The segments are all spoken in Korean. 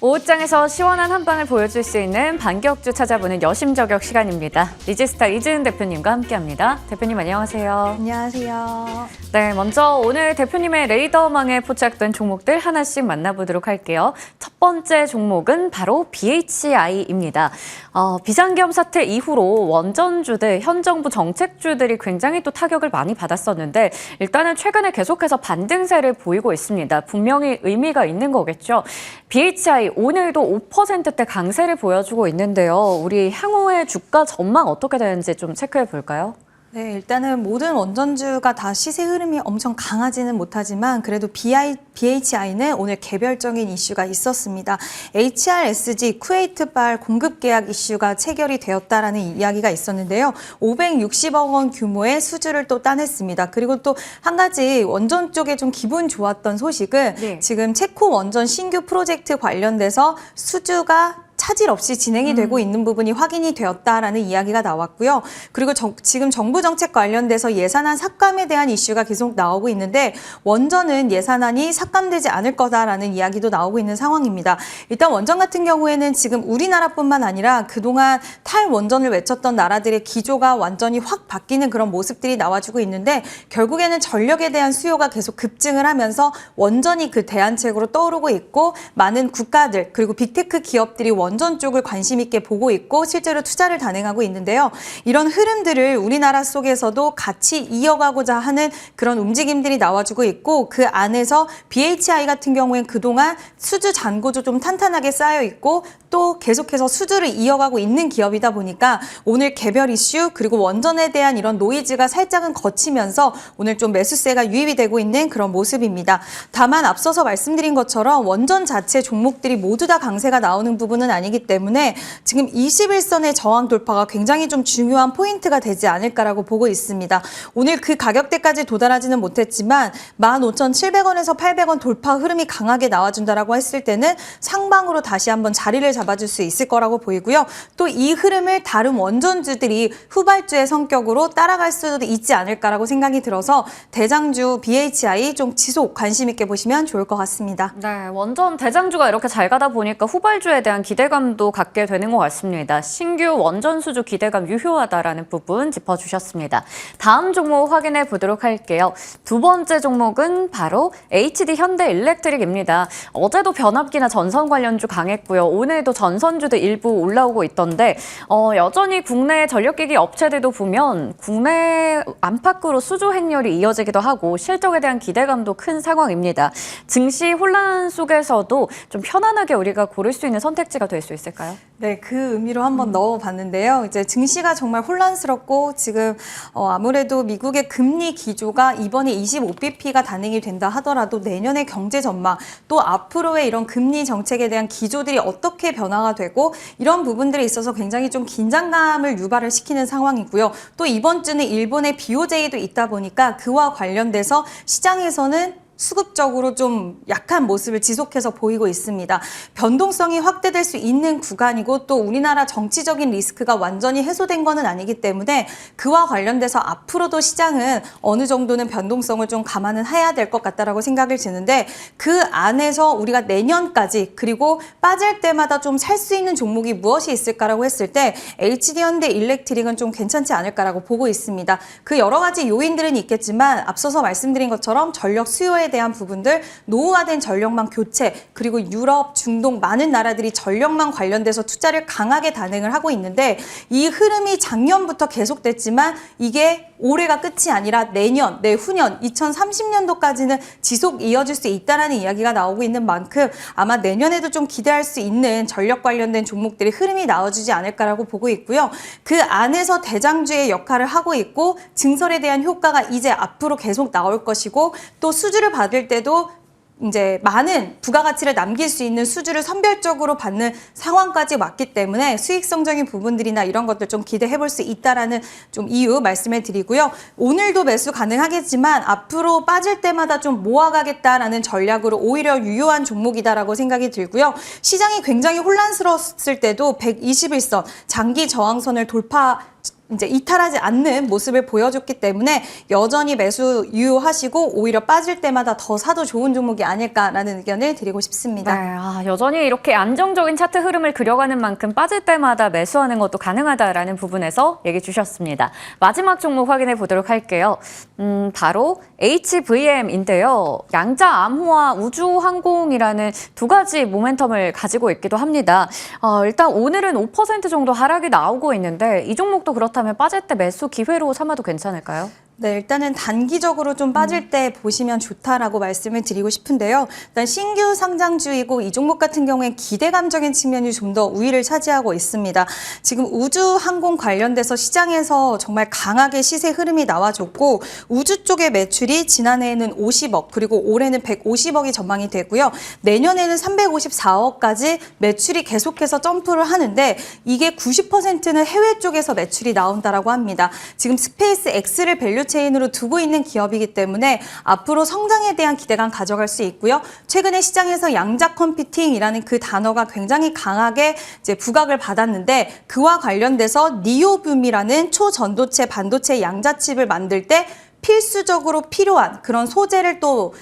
오후장에서 시원한 한방을 보여줄 수 있는 반격주 찾아보는 여심저격 시간입니다. 리지스타 이지은 대표님과 함께합니다. 대표님 안녕하세요. 안녕하세요. 네, 먼저 오늘 대표님의 레이더망에 포착된 종목들 하나씩 만나보도록 할게요. 첫 번째 종목은 바로 BHI입니다. 비상계엄 사태 이후로 원전주들, 현 정부 정책주들이 굉장히 또 타격을 많이 받았었는데 일단은 최근에 계속해서 반등세를 보이고 있습니다. 분명히 의미가 있는 거겠죠. BHI 오늘도 5%대 강세를 보여주고 있는데요. 우리 향후의 주가 전망 어떻게 되는지 좀 체크해 볼까요? 네, 일단은 모든 원전주가 다 시세 흐름이 엄청 강하지는 못하지만 그래도 BHI는 오늘 개별적인 이슈가 있었습니다. HRSG 쿠웨이트발 공급 계약 이슈가 체결이 되었다라는 이야기가 있었는데요. 560억 원 규모의 수주를 또 따냈습니다. 그리고 또 한 가지 원전 쪽에 좀 기분 좋았던 소식은 지금 체코 원전 신규 프로젝트 관련돼서 수주가 차질 없이 진행이 되고 있는 부분이 확인이 되었다라는 이야기가 나왔고요. 그리고 지금 정부 정책 관련돼서 예산안 삭감에 대한 이슈가 계속 나오고 있는데 원전은 예산안이 삭감되지 않을 거다라는 이야기도 나오고 있는 상황입니다. 일단 원전 같은 경우에는 지금 우리나라뿐만 아니라 그동안 탈원전을 외쳤던 나라들의 기조가 완전히 확 바뀌는 그런 모습들이 나와주고 있는데 결국에는 전력에 대한 수요가 계속 급증을 하면서 원전이 그 대안책으로 떠오르고 있고 많은 국가들 그리고 빅테크 기업들이 원전 쪽을 관심 있게 보고 있고 실제로 투자를 단행하고 있는데요. 이런 흐름들을 우리나라 속에서도 같이 이어가고자 하는 그런 움직임들이 나와주고 있고 그 안에서 BHI 같은 경우엔 그동안 수주 잔고도 좀 탄탄하게 쌓여 있고 또 계속해서 수주를 이어가고 있는 기업이다 보니까 오늘 개별 이슈 그리고 원전에 대한 이런 노이즈가 살짝은 거치면서 오늘 좀 매수세가 유입이 되고 있는 그런 모습입니다. 다만 앞서서 말씀드린 것처럼 원전 자체 종목들이 모두 다 강세가 나오는 부분은 아니기 때문에 지금 21선의 저항 돌파가 굉장히 좀 중요한 포인트가 되지 않을까라고 보고 있습니다. 오늘 그 가격대까지 도달하지는 못했지만 15,700원에서 800원 돌파 흐름이 강하게 나와준다라고 했을 때는 상방으로 다시 한번 자리를 잡아줄 수 있을 거라고 보이고요. 또 이 흐름을 다른 원전주들이 후발주의 성격으로 따라갈 수도 있지 않을까라고 생각이 들어서 대장주 BHI 좀 지속 관심 있게 보시면 좋을 것 같습니다. 네, 원전 대장주가 이렇게 잘 가다 보니까 후발주에 대한 기대감도 갖게 되는 것 같습니다. 신규 원전 수주 기대감 유효하다라는 부분 짚어주셨습니다. 다음 종목 확인해 보도록 할게요. 두 번째 종목은 바로 HD 현대일렉트릭입니다. 어제도 변압기나 전선 관련주 강했고요. 오늘도 전선주도 일부 올라오고 있던데 여전히 국내 전력기기 업체들도 보면 국내 안팎으로 수주 행렬이 이어지기도 하고 실적에 대한 기대감도 큰 상황입니다. 증시 혼란 속에서도 좀 편안하게 우리가 고를 수 있는 선택지가 될 수 있을까요? 네, 그 의미로 한번 넣어봤는데요. 이제 증시가 정말 혼란스럽고 지금 아무래도 미국의 금리 기조가 이번에 25bp가 단행이 된다 하더라도 내년의 경제 전망 또 앞으로의 이런 금리 정책에 대한 기조들이 어떻게 변화가 되고 이런 부분들에 있어서 굉장히 좀 긴장감을 유발을 시키는 상황이고요. 또 이번 주는 일본의 BOJ도 있다 보니까 그와 관련돼서 시장에서는 수급적으로 좀 약한 모습을 지속해서 보이고 있습니다. 변동성이 확대될 수 있는 구간이고 또 우리나라 정치적인 리스크가 완전히 해소된 것은 아니기 때문에 그와 관련돼서 앞으로도 시장은 어느 정도는 변동성을 좀 감안은 해야 될 것 같다라고 생각을 드는데 그 안에서 우리가 내년까지 그리고 빠질 때마다 좀 살 수 있는 종목이 무엇이 있을까라고 했을 때 HD현대일렉트릭은 좀 괜찮지 않을까라고 보고 있습니다. 그 여러 가지 요인들은 있겠지만 앞서서 말씀드린 것처럼 전력 수요에 대한 부분들, 노후화된 전력망 교체, 그리고 유럽, 중동 많은 나라들이 전력망 관련돼서 투자를 강하게 단행을 하고 있는데 이 흐름이 작년부터 계속됐지만 이게 올해가 끝이 아니라 내년, 내후년, 2030년도까지는 지속 이어질 수 있다는 이야기가 나오고 있는 만큼 아마 내년에도 좀 기대할 수 있는 전력 관련된 종목들이 흐름이 나와주지 않을까라고 보고 있고요. 그 안에서 대장주의 역할을 하고 있고 증설에 대한 효과가 이제 앞으로 계속 나올 것이고 또 수주를 받을 때도 이제 많은 부가가치를 남길 수 있는 수주를 선별적으로 받는 상황까지 왔기 때문에 수익성적인 부분들이나 이런 것들 좀 기대해 볼 수 있다라는 좀 이유 말씀을 드리고요. 오늘도 매수 가능하겠지만 앞으로 빠질 때마다 좀 모아가겠다라는 전략으로 오히려 유효한 종목이다라고 생각이 들고요. 시장이 굉장히 혼란스러웠을 때도 121선 장기 저항선을 이제 이탈하지 않는 모습을 보여줬기 때문에 여전히 매수 유효하시고 오히려 빠질 때마다 더 사도 좋은 종목이 아닐까라는 의견을 드리고 싶습니다. 네, 여전히 이렇게 안정적인 차트 흐름을 그려가는 만큼 빠질 때마다 매수하는 것도 가능하다라는 부분에서 얘기 주셨습니다. 마지막 종목 확인해 보도록 할게요. 바로 HVM인데요. 양자 암호와 우주항공이라는 두 가지 모멘텀을 가지고 있기도 합니다. 일단 오늘은 5% 정도 하락이 나오고 있는데 이 종목도 그렇다면 빠질 때 매수 기회로 삼아도 괜찮을까요? 네, 일단은 단기적으로 좀 빠질 때 보시면 좋다라고 말씀을 드리고 싶은데요. 일단 신규 상장주이고 이 종목 같은 경우엔 기대감적인 측면이 좀 더 우위를 차지하고 있습니다. 지금 우주항공 관련돼서 시장에서 정말 강하게 시세 흐름이 나와줬고 우주 쪽의 매출이 지난해에는 50억 그리고 올해는 150억이 전망이 되고요. 내년에는 354억까지 매출이 계속해서 점프를 하는데 이게 90%는 해외 쪽에서 매출이 나온다라고 합니다. 지금 스페이스 X를 밸류 체인으로 두고 있는 기업이기 때문에 앞으로 성장에 대한 기대감 가져갈 수 있고요. 최근에 시장에서 양자 컴퓨팅이라는 그 단어가 굉장히 강하게 이제 부각을 받았는데 그와 관련돼서 니오뷴이라는 초전도체 반도체 양자칩을 만들 때 필수적으로 필요한 그런 소재를 또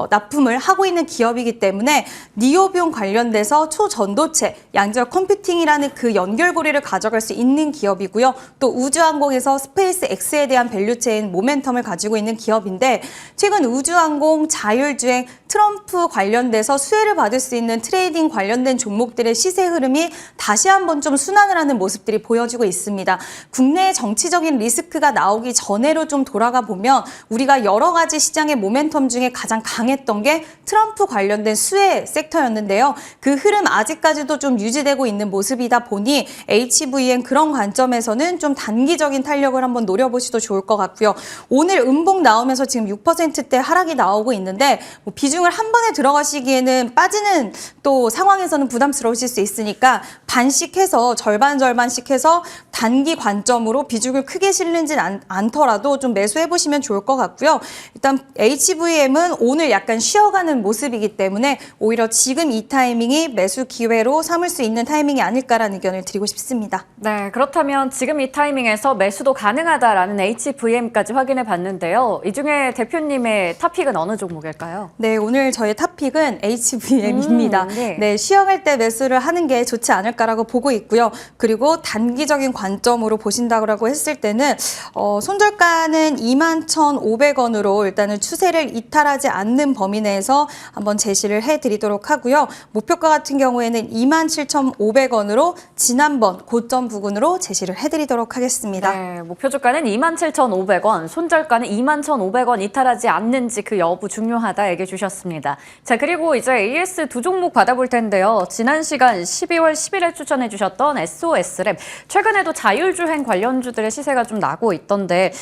납품을 하고 있는 기업이기 때문에 니오뷴 관련돼서 초전도체, 양자 컴퓨팅이라는 그 연결고리를 가져갈 수 있는 기업이고요. 또 우주항공에서 스페이스 X에 대한 밸류체인 모멘텀을 가지고 있는 기업인데 최근 우주항공, 자율주행, 트럼프 관련돼서 수혜를 받을 수 있는 트레이딩 관련된 종목들의 시세 흐름이 다시 한번 좀 순환을 하는 모습들이 보여지고 있습니다. 국내 정치적인 리스크가 나오기 전에로 좀 돌아가 보면 우리가 여러 가지 시장의 모멘텀 중에 가장 강했던 게 트럼프 관련된 수혜 섹터였는데요. 그 흐름 아직까지도 좀 유지되고 있는 모습이다 보니 HVM 그런 관점에서는 좀 단기적인 탄력을 한번 노려보시도 좋을 것 같고요. 오늘 음봉 나오면서 지금 6%대 하락이 나오고 있는데 비중을 한 번에 들어가시기에는 빠지는 또 상황에서는 부담스러우실 수 있으니까 반씩 해서 절반씩 해서 단기 관점으로 비중을 크게 실는진 않더라도 좀 매수해 보시면 좋을 것 같고요. 일단 HVM은 오늘 약간 쉬어가는 모습이기 때문에 오히려 지금 이 타이밍이 매수 기회로 삼을 수 있는 타이밍이 아닐까라는 의견을 드리고 싶습니다. 네, 그렇다면 지금 이 타이밍에서 매수도 가능하다라는 HVM까지 확인해 봤는데요. 이 중에 대표님의 탑픽은 어느 종목일까요? 네, 오늘 저의 탑픽은 HVM입니다. 네. 네, 쉬어갈 때 매수를 하는 게 좋지 않을까라고 보고 있고요. 그리고 단기적인 관점으로 보신다고 했을 때는 손절가는 21,500원으로 일단은 추세를 이탈하지 않는 범위 내에서 한번 제시를 해드리도록 하고요. 목표가 같은 경우에는 27,500원으로 지난번 고점 부근으로 제시를 해드리도록 하겠습니다. 네, 목표 주가는 27,500원, 손절가는 21,500원 이탈하지 않는지 그 여부 중요하다 얘기해 주셨습니다. 자, 그리고 이제 AS 두 종목 받아볼 텐데요. 지난 시간 12월 10일에 추천해 주셨던 SOS랩, 최근에도 자율주행 관련주들의 시세가 좀 나고 있던데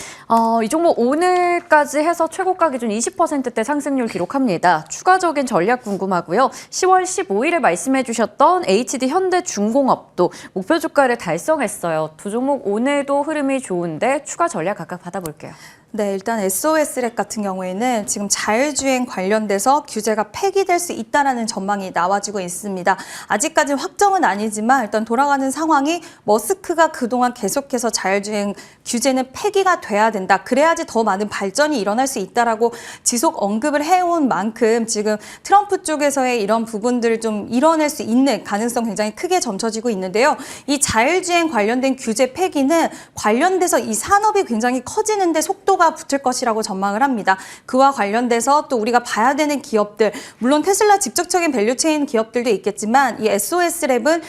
이 종목 오늘까지 해서 최고가 기준 20%대 상승률 기록합니다. 추가적인 전략 궁금하고요. 10월 15일에 말씀해 주셨던 HD 현대중공업도 목표 주가를 달성했어요. 두 종목 오늘도 흐름이 좋은데 추가 전략 각각 받아볼게요. 네, 일단 SOS랩 같은 경우에는 지금 자율주행 관련돼서 규제가 폐기될 수 있다는 전망이 나와지고 있습니다. 아직까지는 확정은 아니지만 일단 돌아가는 상황이 머스크가 그동안 계속해서 자율주행 규제는 폐기가 돼야 된다. 그래야지 더 많은 발전이 일어날 수 있다라고 지속 언급을 해온 만큼 지금 트럼프 쪽에서의 이런 부분들을 좀 이뤄낼 수 있는 가능성 굉장히 크게 점쳐지고 있는데요. 이 자율주행 관련된 규제 폐기는 관련돼서 이 산업이 굉장히 커지는데 속도가 붙을 것이라고 전망을 합니다. 그와 관련돼서 또 우리가 봐야 되는 기업들, 물론 테슬라 직접적인 밸류체인 기업들도 있겠지만 이 SOS랩은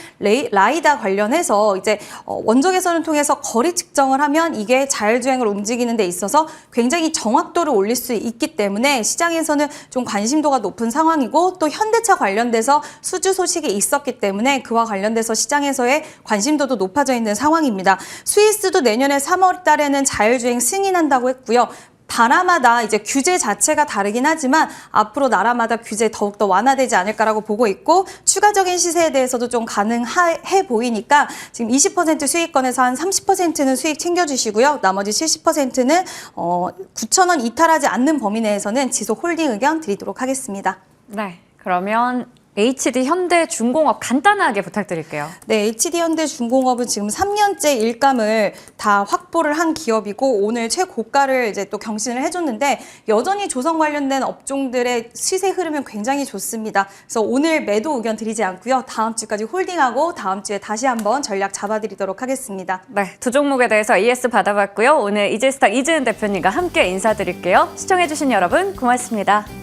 라이다 관련해서 이제 원적외선을 통해서 거리 측정을 하면 이게 자율주행을 움직이는 데 있어서 굉장히 정확도를 올릴 수 있기 때문에 시장에서는 좀 관심도가 높은 상황이고 또 현대차 관련돼서 수주 소식이 있었기 때문에 그와 관련돼서 시장에서의 관심도도 높아져 있는 상황입니다. 스위스도 내년에 3월 달에는 자율주행 승인한다고 했고요. 나라마다 이제 규제 자체가 다르긴 하지만 앞으로 나라마다 규제 더욱더 완화되지 않을까라고 보고 있고 추가적인 시세에 대해서도 좀 가능해 보이니까 지금 20% 수익권에서 한 30%는 수익 챙겨주시고요. 나머지 70%는 9,000원 이탈하지 않는 범위 내에서는 지속 홀딩 의견 드리도록 하겠습니다. 네, 그러면 HD 현대중공업 간단하게 부탁드릴게요. 네, HD현대중공업은 지금 3년째 일감을 다 확보를 한 기업이고 오늘 최고가를 이제 또 경신을 해줬는데 여전히 조선 관련된 업종들의 시세 흐름은 굉장히 좋습니다. 그래서 오늘 매도 의견 드리지 않고요. 다음 주까지 홀딩하고 다음 주에 다시 한번 전략 잡아드리도록 하겠습니다. 네, 두 종목에 대해서 ES 받아봤고요. 오늘 이질스탁 이지은 대표님과 함께 인사드릴게요. 시청해주신 여러분 고맙습니다.